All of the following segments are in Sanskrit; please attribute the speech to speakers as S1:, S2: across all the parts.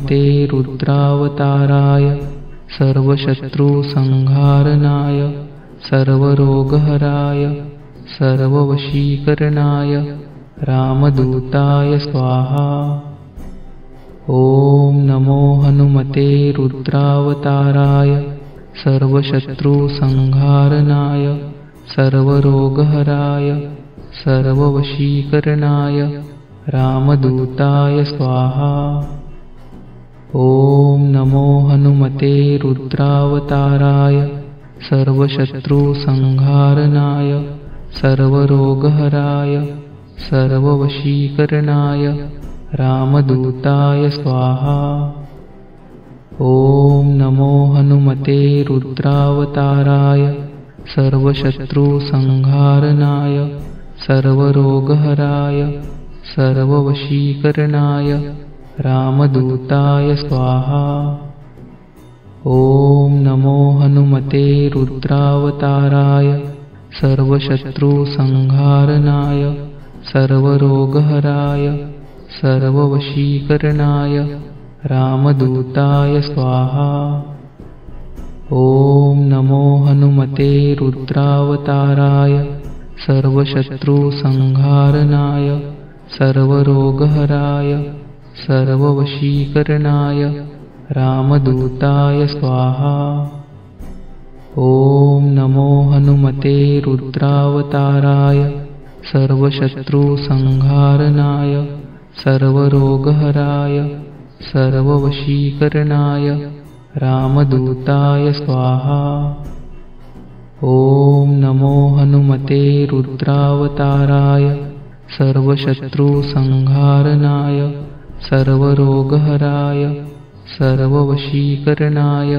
S1: हनुमते रुद्रावताराय सर्वशत्रुसंहारणाय सर्वरोगहराय सर्ववशीकरणाय रामदूताय स्वाहा। ॐ नमो हनुमते रुद्रावताराय सर्वशत्रुसंहारणाय सर्वरोगहराय सर्ववशीकरणाय रामदूताय स्वाहा। ॐ नमो हनुमते रुद्रावताराय सर्वशत्रुसंहारणाय सर्वरोगहराय सर्ववशीकरणाय रामदूताय स्वाहा। ॐ नमो हनुमते रुद्रावताराय सर्वशत्रुसंहारणाय सर्वरोगहराय सर्ववशीकरणाय रामदूताय स्वाहा। ॐ नमो हनुमते रुद्रावताराय सर्वशत्रुसंहारणाय सर्वरोगहराय सर्ववशीकरणाय रामदूताय स्वाहा। ॐ नमो हनुमते रुद्रावताराय सर्वशत्रुसंहारणाय सर्वरोगहराय सर्ववशीकरणाय रामदूताय स्वाहा। ॐ नमो हनुमते रुद्रावताराय सर्वशत्रुसंहारणाय सर्वरोगहराय सर्ववशीकरणाय रामदूताय स्वाहा। ॐ नमो हनुमते रुद्रावताराय सर्वशत्रुसंहारणाय सर्वरोगहराय सर्ववशीकरणाय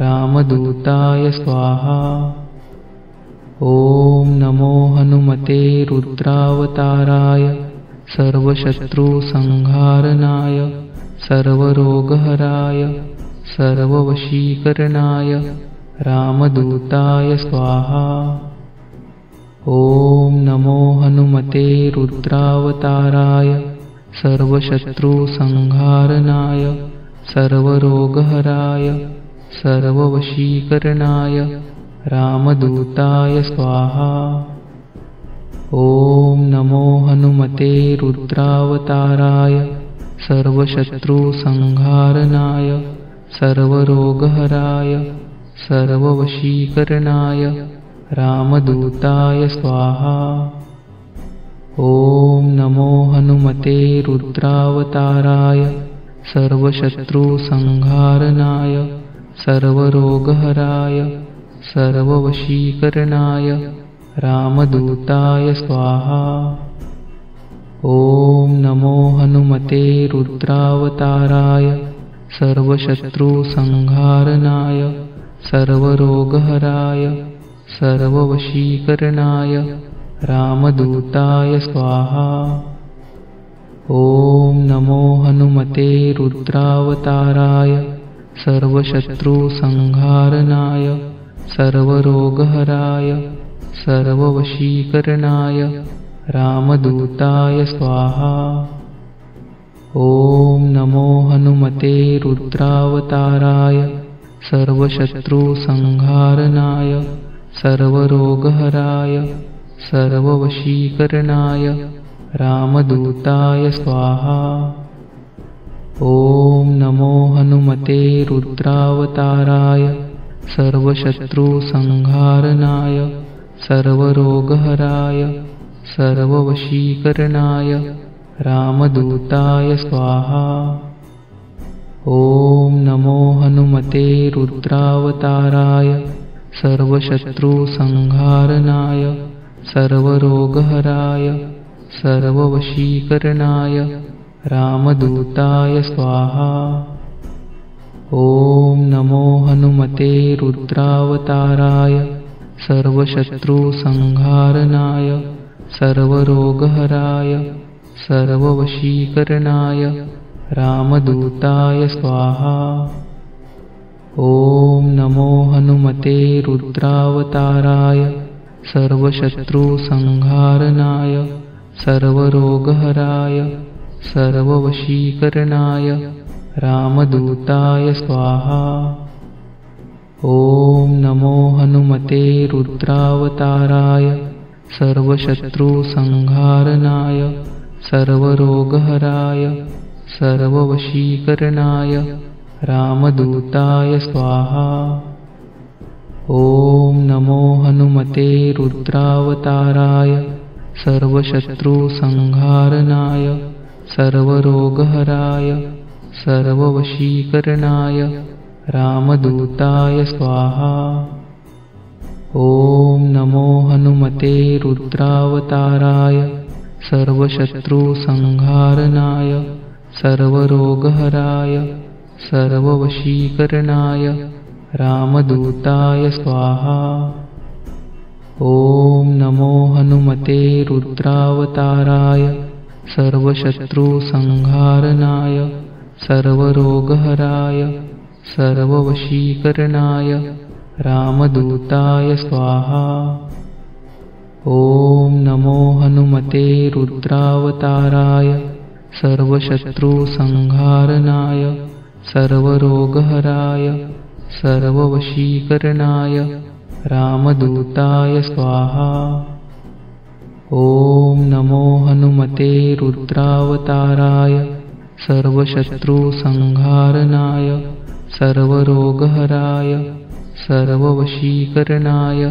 S1: रामदूताय स्वाहा। ॐ नमो हनुमते रुद्रावताराय सर्वशत्रुसंहारणाय सर्वरोगहराय सर्ववशीकरणाय रामदूताय स्वाहा। ॐ नमो हनुमते रुद्रावताराय सर्वशत्रुसंहारणाय सर्वरोगहराय सर्ववशीकरणाय रामदूताय स्वाहा। ॐ नमो हनुमते रुद्रावताराय सर्वशत्रुसंहारणाय सर्वरोगहराय सर्ववशीकरणाय रामदूताय स्वाहा। ॐ नमो हनुमते रुद्रावताराय सर्वशत्रुसंहारणाय सर्वरोगहराय सर्ववशीकरणाय रामदूताय स्वाहा। ॐ नमो हनुमते रुद्रावताराय सर्वशत्रुसंहारणाय सर्वरोगहराय सर्ववशीकरणाय रामदूताय स्वाहा। ॐ नमो हनुमते रुद्रावताराय सर्वशत्रुसंहारणाय सर्वरोगहराय सर्ववशीकरणाय रामदूताय स्वाहा। ॐ नमो हनुमते रुद्रावताराय सर्वशत्रुसंहारणाय सर्वरोगहराय सर्ववशीकरणाय रामदूताय स्वाहा। ॐ नमो हनुमते रुद्रावताराय सर्वशत्रुसंहारणाय सर्वरोगहराय सर्ववशीकरणाय रामदूताय स्वाहा। ॐ नमो हनुमते रुद्रावताराय सर्वशत्रुसंहारणाय सर्वरोगहराय सर्ववशीकरणाय रामदूताय स्वाहा। ॐ नमो हनुमते रुद्रावताराय सर्वशत्रुसंहारणाय सर्वरोगहराय सर्ववशीकरणाय रामदूताय स्वाहा। ॐ नमो हनुमते रुद्रावताराय सर्वशत्रुसंहारणाय सर्वरोगहराय सर्ववशीकरणाय रामदूताय स्वाहा। ॐ नमो हनुमते रुद्रावताराय सर्वशत्रुसंहारणाय सर्वरोगहराय सर्ववशीकरणाय रामदूताय स्वाहा। ॐ नमो हनुमते रुद्रावताराय सर्वशत्रुसंहारणाय सर्वरोगहराय सर्ववशीकरणाय रामदूताय स्वाहा। ॐ नमो हनुमते रुद्रावताराय सर्वशत्रुसंहारणाय सर्वरोगहराय सर्ववशीकरणाय रामदूताय स्वाहा। ॐ नमो हनुमते रुद्रावताराय सर्वशत्रुसंहारणाय सर्वरोगहराय सर्ववशीकरणाय रामदूताय स्वाहा। ॐ नमो हनुमते रुद्रावताराय सर्वशत्रुसंहारणाय सर्वरोगहराय सर्ववशीकरणाय रामदूताय स्वाहा। ॐ नमो हनुमते रुद्रावताराय सर्वशत्रुसंहारणाय सर्वरोगहराय सर्ववशीकरणाय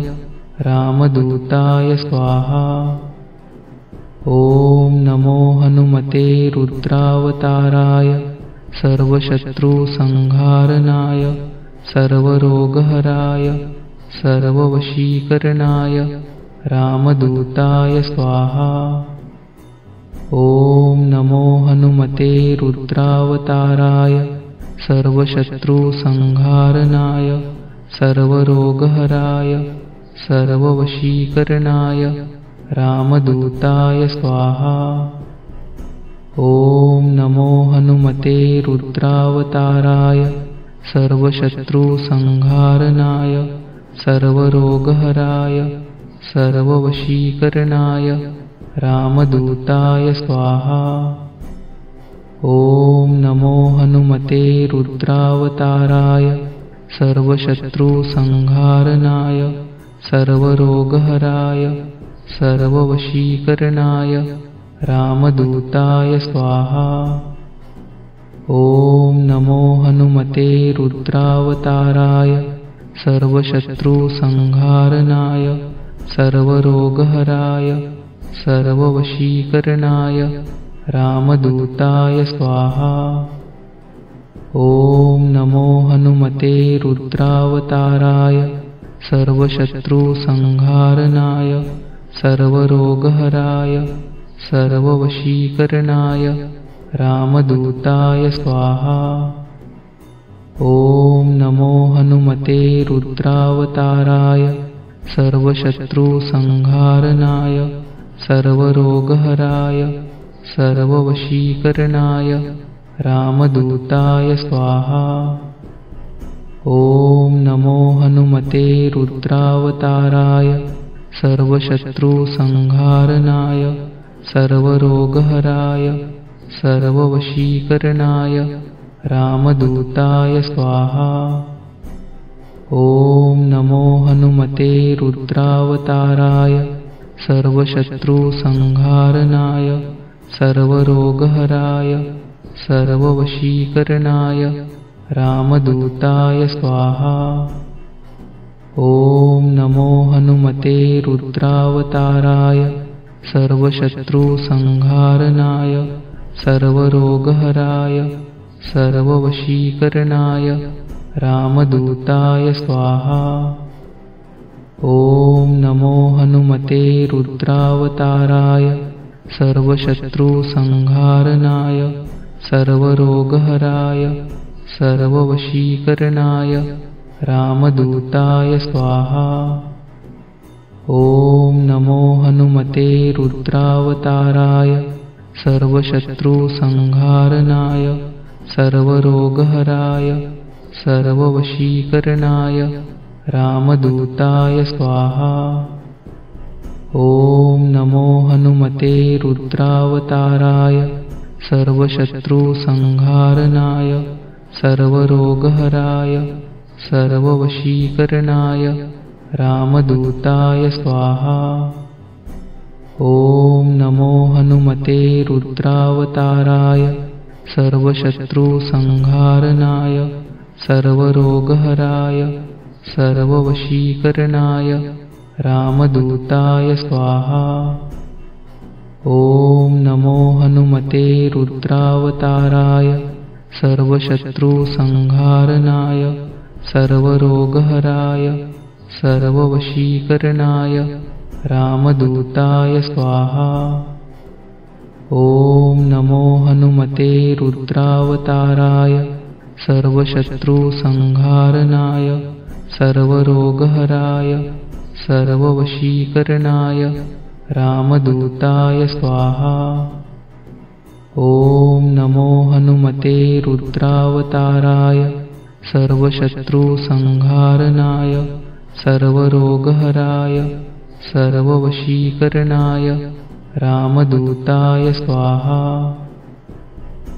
S1: रामदूताय स्वाहा। ॐ नमो हनुमते रुद्रावताराय सर्वशत्रुसंहारणाय सर्वरोगहराय सर्ववशीकरणाय रामदूताय स्वाहा। ॐ नमो हनुमते रुद्रावताराय सर्वशत्रुसंहारणाय सर्वरोगहराय सर्ववशीकरणाय रामदूताय स्वाहा। ॐ नमो हनुमते रुद्रावताराय सर्वशत्रुसंहारणाय सर्वरोगहराय सर्ववशीकरणाय रामदूताय स्वाहा। ॐ नमो हनुमते रुद्रावताराय सर्वशत्रुसंहारणाय सर्वरोगहराय सर्ववशीकरणाय रामदूताय स्वाहा। ॐ नमो हनुमते रुद्रावताराय सर्वशत्रुसंहारणाय सर्वरोगहराय सर्ववशीकरणाय रामदूताय स्वाहा। ॐ नमो हनुमते रुद्रावताराय सर्वशत्रुसंहारणाय सर्वरोगहराय सर्ववशीकरणाय रामदूताय स्वाहा। ॐ नमो हनुमते रुद्रावताराय सर्वशत्रुसंहारणाय सर्वरोगहराय सर्ववशीकरणाय रामदूताय स्वाहा। ॐ नमो हनुमते रुद्रावताराय सर्वशत्रुसंहारणाय सर्वरोगहराय सर्ववशीकरणाय रामदूताय स्वाहा। ॐ नमो हनुमते रुद्रावताराय सर्वशत्रुसंहारणाय सर्वरोगहराय सर्ववशीकरणाय रामदूताय स्वाहा। ॐ नमो हनुमते रुद्रावताराय सर्वशत्रुसंहारणाय सर्वरोगहराय सर्ववशीकरणाय रामदूताय स्वाहा। ॐ नमो हनुमते रुद्रावताराय सर्वशत्रुसंहारणाय सर्वरोगहराय सर्ववशीकरणाय रामदूताय स्वाहा। ॐ नमो हनुमते रुद्रावताराय सर्वशत्रुसंहारणाय सर्वरोगहराय सर्ववशीकरणाय रामदूताय स्वाहा। ॐ नमो हनुमते रुद्रावताराय सर्वशत्रुसंहारणाय सर्वरोगहराय सर्ववशीकरणाय रामदूताय स्वाहा। ॐ नमो हनुमते रुद्रावताराय सर्वशत्रुसंहारणाय सर्वरोगहराय सर्ववशीकरणाय रामदूताय स्वाहा। ॐ नमो हनुमते रुद्रावताराय सर्वशत्रुसंहारणाय सर्वरोगहराय सर्ववशीकरणाय रामदूताय स्वाहा। ॐ नमो हनुमते रुद्रावताराय सर्वशत्रुसंहारणाय सर्वरोगहराय सर्ववशीकरणाय रामदूताय स्वाहा। ॐ नमो हनुमते रुद्रावताराय सर्वशत्रुसंहारणाय सर्वरोगहराय सर्ववशीकरणाय रामदूताय स्वाहा।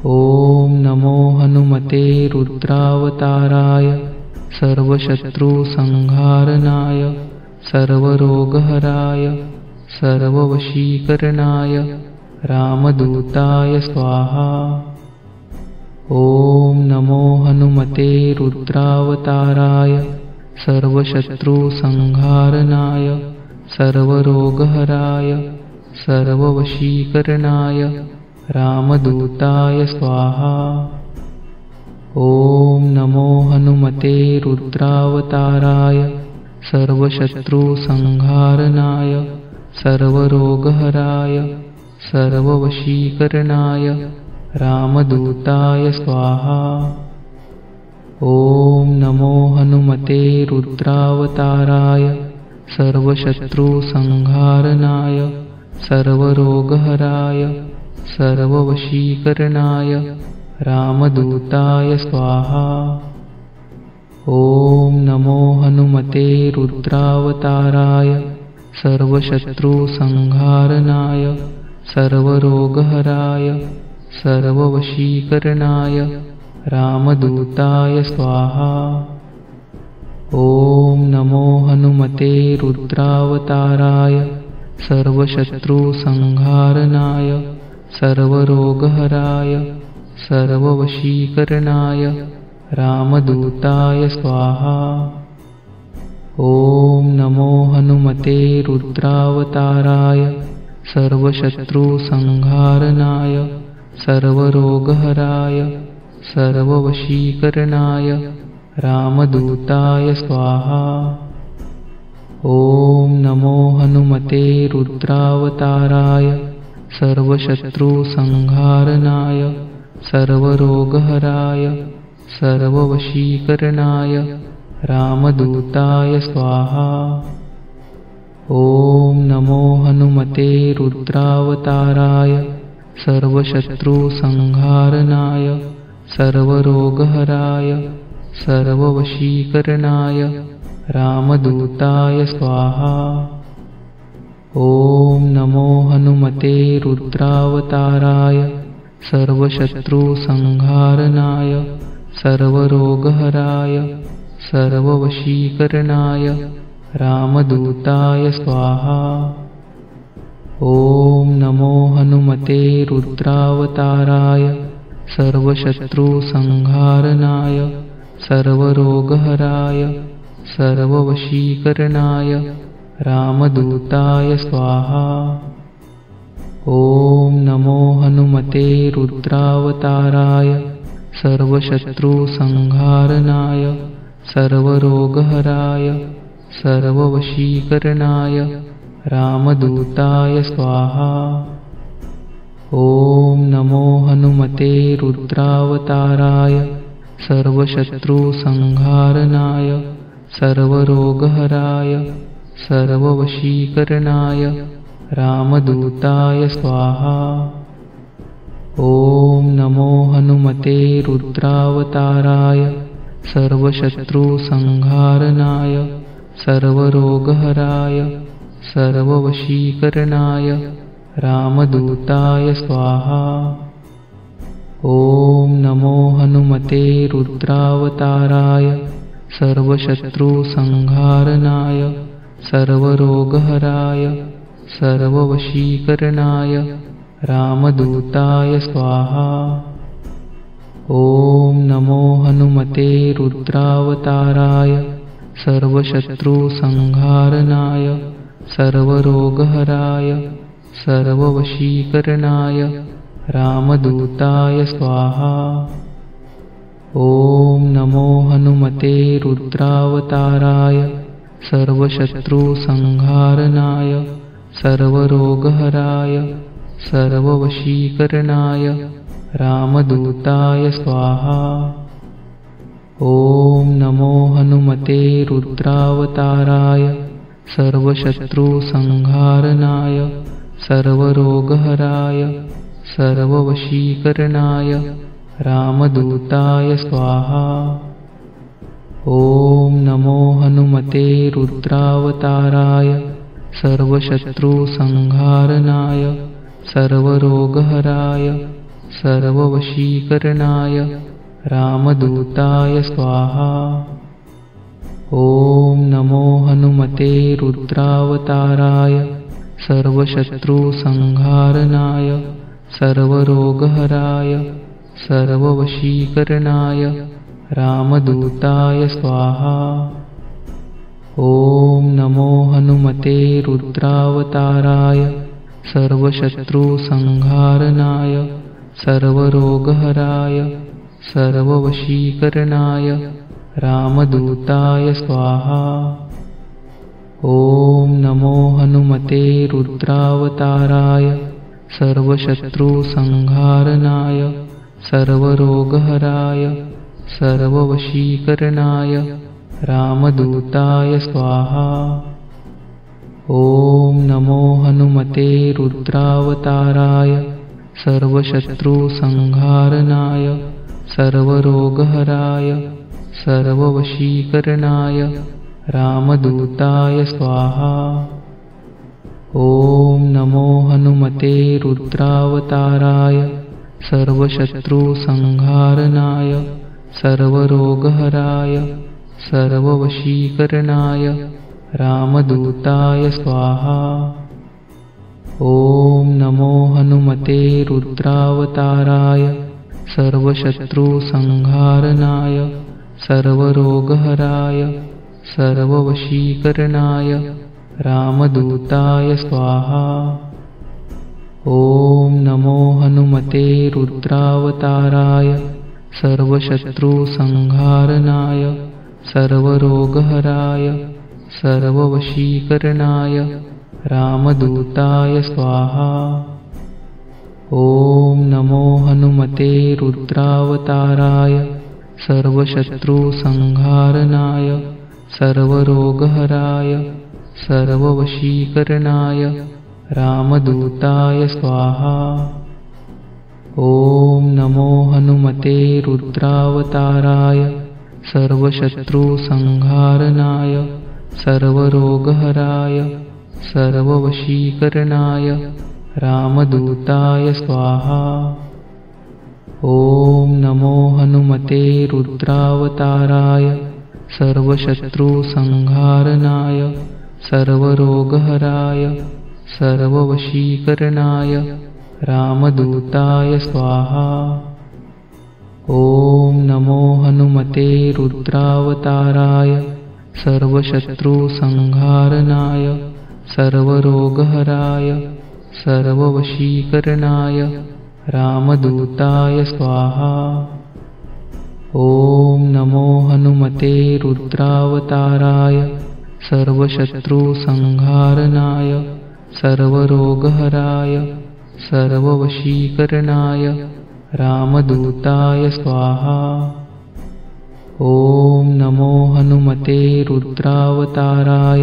S1: ॐ नमो हनुमते रुद्रावताराय सर्वशत्रुसंहारणाय सर्वरोगहराय सर्ववशीकरणाय रामदूताय स्वाहा। ॐ नमो हनुमते रुद्रावताराय सर्वशत्रुसंहारणाय सर्वरोगहराय सर्ववशीकरणाय रामदूताय स्वाहा। ॐ नमो हनुमते रुद्रावताराय सर्वशत्रुसंहारणाय सर्वरोगहराय सर्ववशीकरणाय रामदूताय स्वाहा। ॐ नमो हनुमते रुद्रावताराय सर्वशत्रुसंहारणाय सर्वरोगहराय सर्ववशीकरणाय रामदूताय स्वाहा। ॐ नमो हनुमते रुद्रावताराय सर्वशत्रुसंहारणाय सर्वरोगहराय सर्ववशीकरणाय रामदूताय स्वाहा। ॐ नमो हनुमते रुद्रावताराय सर्वशत्रुसंहारणाय सर्वरोगहराय सर्ववशीकरणाय रामदूताय स्वाहा। ॐ नमो हनुमते रुद्रावताराय सर्वशत्रुसंहारणाय सर्वरोगहराय सर्ववशीकरणाय रामदूताय स्वाहा। ॐ नमो हनुमते रुद्रावताराय सर्वशत्रुसंहारणाय सर्वरोगहराय सर्ववशीकरणाय रामदूताय स्वाहा। ॐ नमो हनुमते रुद्रावताराय सर्वशत्रुसंहारणाय सर्वरोगहराय सर्ववशीकरणाय रामदूताय स्वाहा। ॐ नमो हनुमते रुद्रावताराय सर्वशत्रुसंहारणाय सर्वरोगहराय सर्ववशीकरणाय रामदूताय स्वाहा। ॐ नमो हनुमते रुद्रावताराय सर्वशत्रुसंहारणाय सर्वरोगहराय सर्ववशीकरणाय रामदूताय स्वाहा। ॐ नमो हनुमते रुद्रावताराय सर्वशत्रुसंहारणाय सर्वरोगहराय सर्ववशीकरणाय रामदूताय स्वाहा। ॐ नमो हनुमते रुद्रावताराय सर्वशत्रुसंहारणाय सर्वरोगहराय सर्ववशीकरणाय रामदूताय स्वाहा। ॐ नमो हनुमते रुद्रावताराय सर्वशत्रुसंहारणाय सर्वरोगहराय सर्ववशीकरणाय रामदूताय स्वाहा। ॐ नमो हनुमते रुद्रावताराय सर्वशत्रुसंहारणाय सर्वरोगहराय सर्ववशीकरणाय रामदूताय स्वाहा। ॐ नमो हनुमते रुद्रावताराय सर्वशत्रुसंहारणाय सर्वरोगहराय सर्ववशीकरणाय रामदूताय स्वाहा। ॐ नमो हनुमते रुद्रावताराय सर्वशत्रुसंहारणाय सर्वरोगहराय सर्ववशीकरणाय रामदूताय स्वाहा। ॐ नमो हनुमते रुद्रावताराय सर्वशत्रुसंहारणाय सर्वरोगहराय सर्ववशीकरणाय रामदूताय स्वाहा। ॐ नमो हनुमते रुद्रावताराय सर्वशत्रुसंहारणाय सर्वरोगहराय सर्ववशीकरणाय रामदूताय स्वाहा। ॐ नमो हनुमते रुद्रावताराय सर्वशत्रुसंहारणाय सर्वरोगहराय सर्ववशीकरणाय रामदूताय स्वाहा। ॐ नमो हनुमते रुद्रावताराय सर्वशत्रुसंहारणाय सर्वरोगहराय सर्ववशीकरणाय रामदूताय स्वाहा। ॐ नमो हनुमते रुद्रावताराय सर्वशत्रुसंहारणाय सर्वरोगहराय सर्ववशीकरणाय रामदूताय स्वाहा। ॐ नमो हनुमते रुद्रावताराय सर्वशत्रुसंहारणाय सर्वरोगहराय सर्ववशीकरणाय रामदूताय स्वाहा। ॐ नमो हनुमते रुद्रावताराय सर्वशत्रुसंहारणाय सर्वरोगहराय सर्ववशीकरणाय रामदूताय स्वाहा। ॐ नमो हनुमते रुद्रावताराय सर्वशत्रुसंहारणाय सर्वरोगहराय सर्ववशीकरणाय रामदूताय स्वाहा। ॐ नमो हनुमते रुद्रावताराय सर्वशत्रुसंहारणाय सर्वरोगहराय सर्ववशीकरणाय रामदूताय स्वाहा। ॐ नमो हनुमते रुद्रावताराय सर्वशत्रुसंहारणाय सर्वरोगहराय सर्ववशीकरणाय रामदूताय स्वाहा। ॐ नमो हनुमते रुद्रावताराय सर्वशत्रुसंहारणाय सर्वरोगहराय सर्ववशीकरणाय रामदूताय स्वाहा। ॐ नमो हनुमते रुद्रावताराय सर्वशत्रुसंहारणाय सर्वरोगहराय सर्ववशीकरणाय रामदूताय स्वाहा। ॐ नमो हनुमते रुद्रावताराय सर्वशत्रुसंहारणाय सर्वरोगहराय सर्ववशीकरणाय रामदूताय स्वाहा। ॐ नमो हनुमते रुद्रावताराय सर्वशत्रुसंहारणाय सर्वरोगहराय सर्ववशीकरणाय रामदूताय स्वाहा। ॐ नमो हनुमते रुद्रावताराय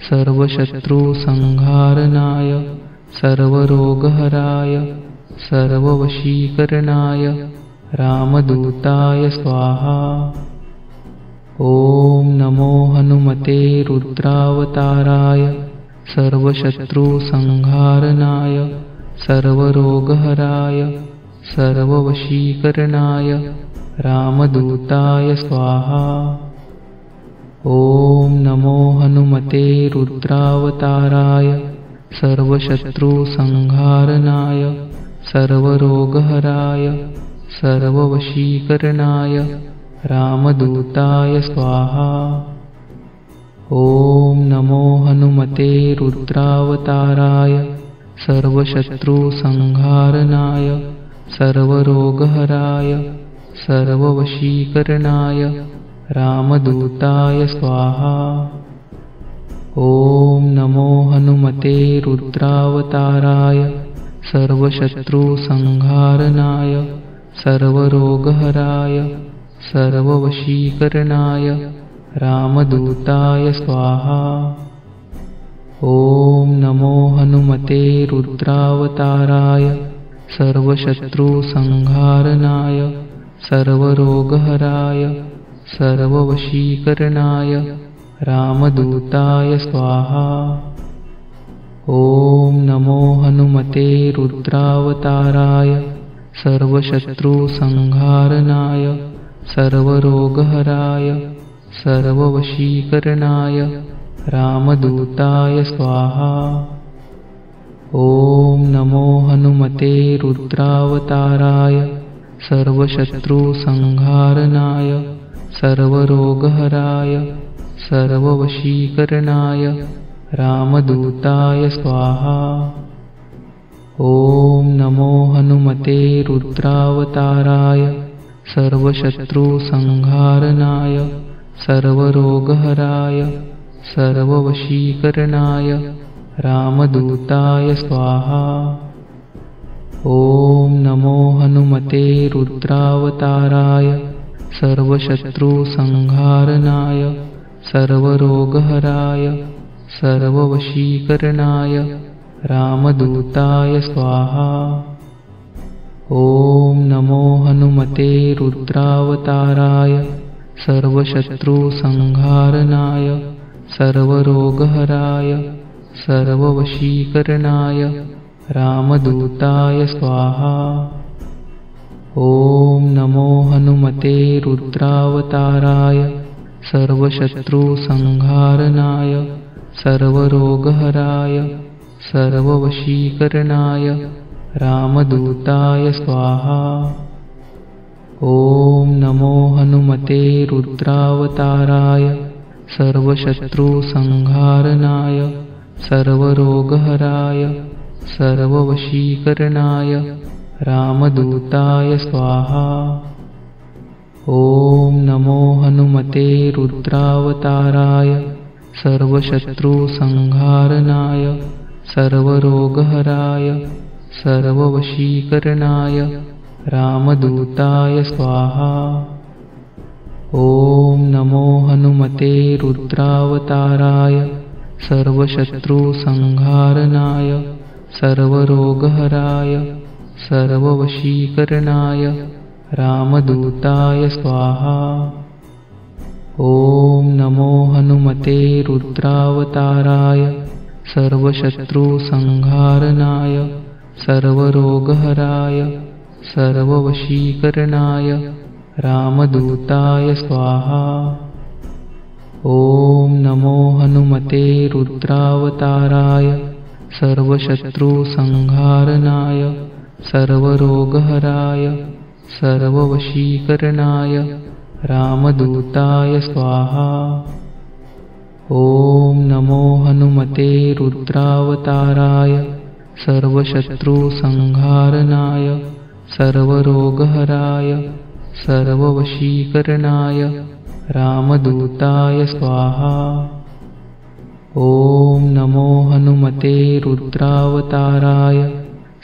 S1: सर्वशत्रुसंहारणाय सर्वरोगहराय सर्ववशीकरणाय रामदूताय स्वाहा। ॐ नमो हनुमते रुद्रावताराय सर्वशत्रुसंहारणाय सर्वरोगहराय सर्ववशीकरणाय रामदूताय स्वाहा। ॐ नमो हनुमते रुद्रावताराय सर्वशत्रुसंहारणाय सर्वरोगहराय सर्ववशीकरणाय रामदूताय स्वाहा। ॐ नमो हनुमते रुद्रावताराय सर्वशत्रुसंहारणाय सर्वरोगहराय सर्ववशीकरणाय रामदूताय स्वाहा। ॐ नमो हनुमते रुद्रावताराय सर्वशत्रुसंहारणाय सर्वरोगहराय सर्ववशीकरणाय रामदूताय स्वाहा। ॐ नमो हनुमते रुद्रावताराय सर्वशत्रुसंहारणाय सर्वरोगहराय सर्ववशीकरणाय रामदूताय स्वाहा। ॐ नमो हनुमते रुद्रावताराय सर्वशत्रुसंहारणाय सर्वरोगहराय सर्ववशीकरणाय रामदूताय स्वाहा। ॐ नमो हनुमते रुद्रावताराय सर्वशत्रुसंहारणाय सर्वरोगहराय सर्ववशीकरणाय रामदूताय स्वाहा। ॐ नमो हनुमते रुद्रावताराय सर्वशत्रुसंहारणाय सर्वरोगहराय सर्ववशीकरणाय रामदूताय स्वाहा। ॐ नमो हनुमते रुद्रावताराय सर्वशत्रुसंहारणाय सर्वरोगहराय सर्ववशीकरणाय रामदूताय स्वाहा। ॐ नमो हनुमते रुद्रावताराय सर्वशत्रुसंहारणाय सर्वरोगहराय सर्ववशीकरणाय रामदूताय स्वाहा। ॐ नमो हनुमते रुद्रावताराय सर्वशत्रुसंहारणाय सर्वरोगहराय सर्ववशीकरणाय रामदूताय स्वाहा। ॐ नमो हनुमते रुद्रावताराय सर्वशत्रुसंहारणाय सर्वरोगहराय सर्ववशीकरणाय रामदूताय स्वाहा। ॐ नमो हनुमते रुद्रावताराय सर्वशत्रुसंहारणाय सर्वरोगहराय सर्ववशीकरणाय रामदूताय स्वाहा। ॐ नमो हनुमते रुद्रावताराय सर्वशत्रुसंहारणाय सर्वरोगहराय सर्ववशीकरणाय रामदूताय स्वाहा। ॐ नमो हनुमते रुद्रावताराय सर्वशत्रुसंहारणाय सर्वरोगहराय सर्ववशीकरणाय रामदूताय स्वाहा। ॐ नमो हनुमते रुद्रावताराय सर्वशत्रुसंहारणाय सर्वरोगहराय सर्ववशीकरणाय रामदूताय स्वाहा। ॐ नमो हनुमते रुद्रावताराय सर्वशत्रुसंहारणाय सर्वरोगहराय सर्ववशीकरणाय रामदूताय स्वाहा। ॐ नमो हनुमते रुद्रावताराय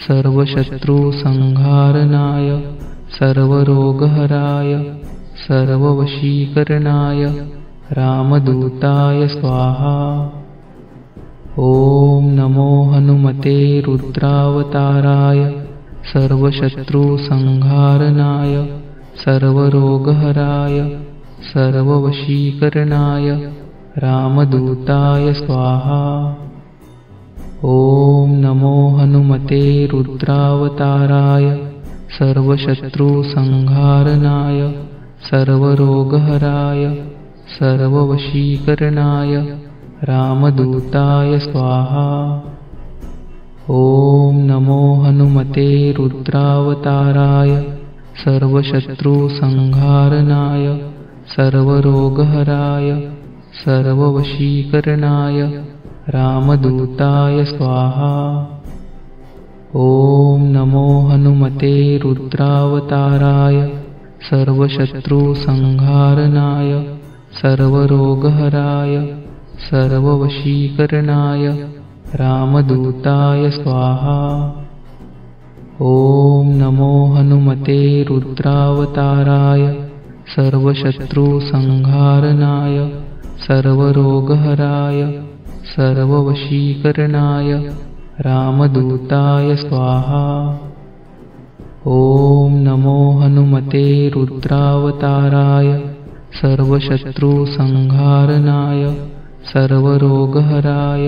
S1: सर्वशत्रुसंहारणाय सर्वरोगहराय सर्ववशीकरणाय रामदूताय स्वाहा। ॐ नमो हनुमते रुद्रावताराय सर्वशत्रुसंहारणाय सर्वरोगहराय सर्ववशीकरणाय रामदूताय स्वाहा। ॐ नमो हनुमते रुद्रावताराय सर्वशत्रुसंहारणाय सर्वरोगहराय सर्ववशीकरणाय रामदूताय स्वाहा। ॐ नमो हनुमते रुद्रावताराय सर्वशत्रुसंहारणाय सर्वरोगहराय सर्ववशीकरणाय रामदूताय स्वाहा। ॐ नमो हनुमते रुद्रावताराय सर्वशत्रुसंहारणाय सर्वरोगहराय सर्ववशीकरणाय रामदूताय स्वाहा। ॐ नमो हनुमते रुद्रावताराय सर्वशत्रुसंहारणाय सर्वरोगहराय सर्ववशीकरणाय रामदूताय स्वाहा। ॐ नमो हनुमते रुद्रावताराय सर्वशत्रुसंहारणाय सर्वरोगहराय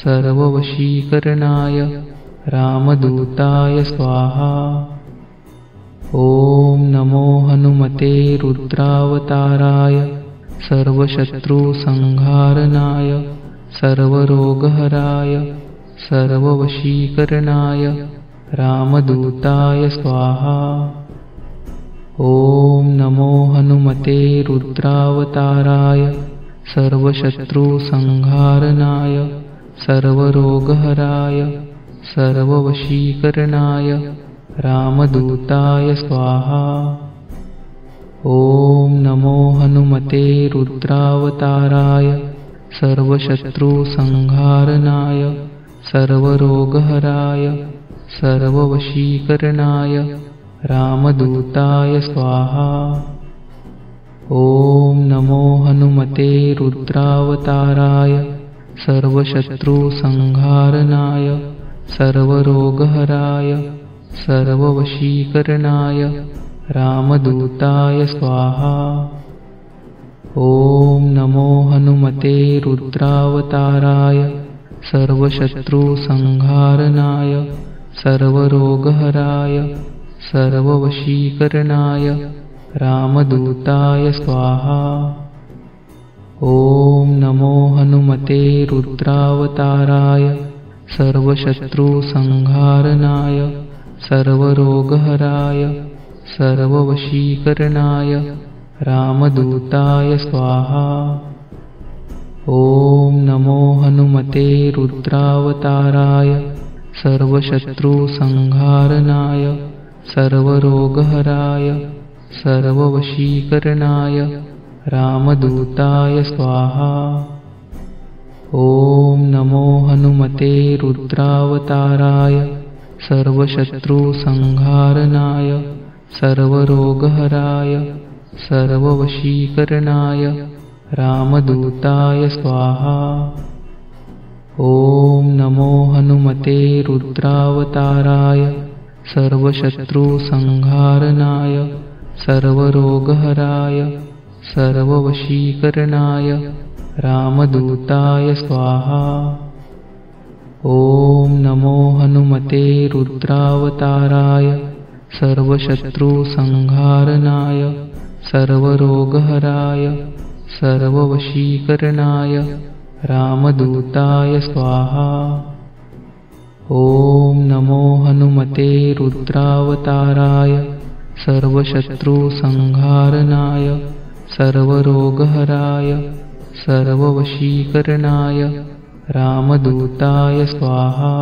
S1: सर्ववशीकरणाय रामदूताय स्वाहा। ॐ नमो हनुमते रुद्रावताराय सर्वशत्रुसंहारणाय सर्वरोगहराय सर्ववशीकरणाय रामदूताय स्वाहा। ॐ नमो हनुमते रुद्रावताराय सर्वशत्रुसंहारणाय सर्वरोगहराय सर्ववशीकरणाय रामदूताय स्वाहा। ॐ नमो हनुमते रुद्रावताराय सर्वशत्रुसंहारणाय सर्वरोगहराय सर्ववशीकरणाय रामदूताय स्वाहा। ॐ नमो हनुमते रुद्रावताराय सर्वशत्रुसंहारणाय सर्वरोगहराय सर्ववशीकरणाय रामदूताय स्वाहा। ॐ नमो हनुमते रुद्रावताराय सर्वशत्रुसंहारणाय सर्वरोगहराय सर्ववशीकरणाय रामदूताय स्वाहा। ॐ नमो हनुमते रुद्रावताराय सर्वशत्रुसंहारणाय सर्वरोगहराय सर्ववशीकरणाय रामदूताय स्वाहा। ॐ नमो हनुमते रुद्रावताराय सर्वशत्रुसंहारणाय सर्वरोगहराय सर्ववशीकरणाय रामदूताय स्वाहा। ॐ नमो हनुमते रुद्रावताराय सर्वशत्रुसंहारणाय सर्वरोगहराय सर्ववशीकरणाय रामदूताय स्वाहा। ॐ नमो हनुमते रुद्रावताराय सर्वशत्रुसंहारणाय सर्वरोगहराय सर्ववशीकरणाय रामदूताय स्वाहा। ॐ नमो हनुमते रुद्रावताराय सर्वशत्रुसंहारणाय सर्वरोगहराय सर्ववशीकरणाय रामदूताय स्वाहा। ॐ नमो हनुमते रुद्रावताराय सर्वशत्रुसंहारणाय सर्वरोगहराय सर्ववशीकरणाय रामदूताय स्वाहा।